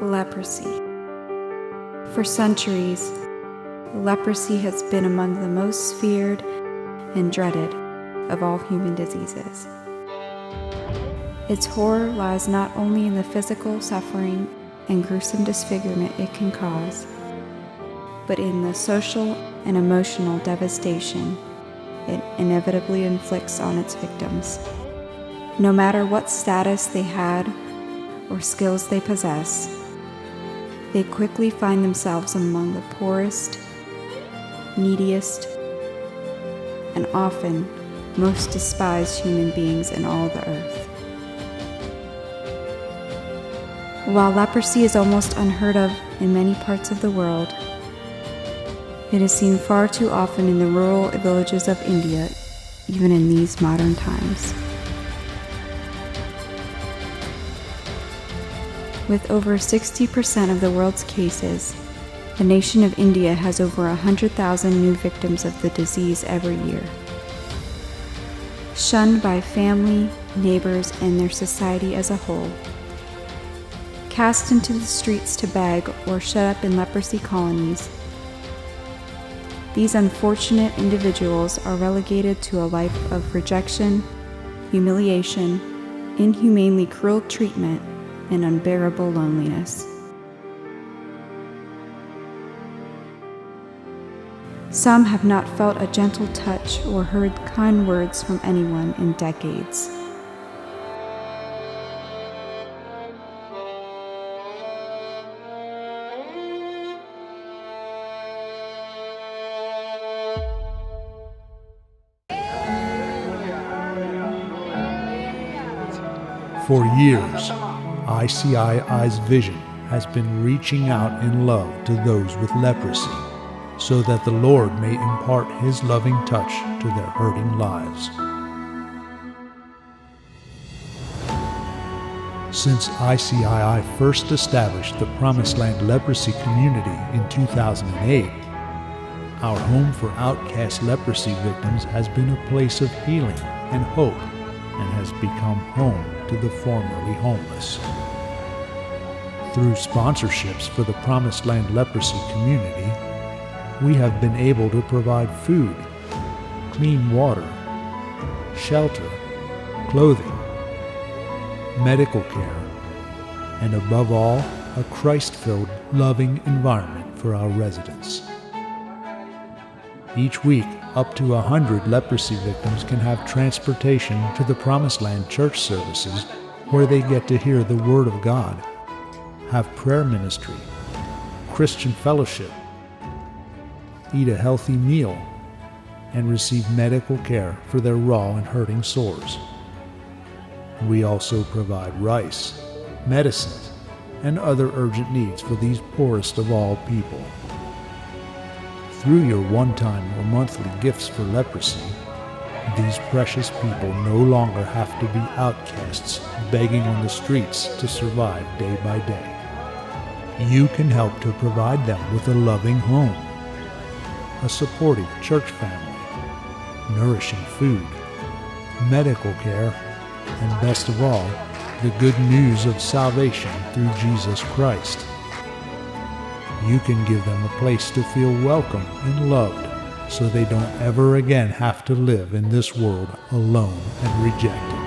Leprosy. For centuries, leprosy has been among the most feared and dreaded of all human diseases. Its horror lies not only in the physical suffering and gruesome disfigurement it can cause, but in the social and emotional devastation it inevitably inflicts on its victims. No matter what status they had or skills they possess, they quickly find themselves among the poorest, neediest, and often most despised human beings in all the earth. While leprosy is almost unheard of in many parts of the world, it is seen far too often in the rural villages of India, even in these modern times. With over 60% of the world's cases, the nation of India has over 100,000 new victims of the disease every year. Shunned by family, neighbors, and their society as a whole, cast into the streets to beg or shut up in leprosy colonies, these unfortunate individuals are relegated to a life of rejection, humiliation, inhumanely cruel treatment, and unbearable loneliness. Some have not felt a gentle touch or heard kind words from anyone in decades. For years, ICII's vision has been reaching out in love to those with leprosy, so that the Lord may impart His loving touch to their hurting lives. Since ICII first established the Promised Land Leprosy Community in 2008, our home for outcast leprosy victims has been a place of healing and hope, and has become home to the formerly homeless. Through sponsorships for the Promised Land Leprosy Community, we have been able to provide food, clean water, shelter, clothing, medical care, and above all, a Christ-filled, loving environment for our residents. Each week, up to 100 leprosy victims can have transportation to the Promised Land church services, where they get to hear the Word of God, have prayer ministry, Christian fellowship, eat a healthy meal, and receive medical care for their raw and hurting sores. We also provide rice, medicines, and other urgent needs for these poorest of all people. Through your one-time or monthly gifts for leprosy, these precious people no longer have to be outcasts begging on the streets to survive day by day. You can help to provide them with a loving home, a supportive church family, nourishing food, medical care, and best of all, the good news of salvation through Jesus Christ. You can give them a place to feel welcome and loved, so they don't ever again have to live in this world alone and rejected.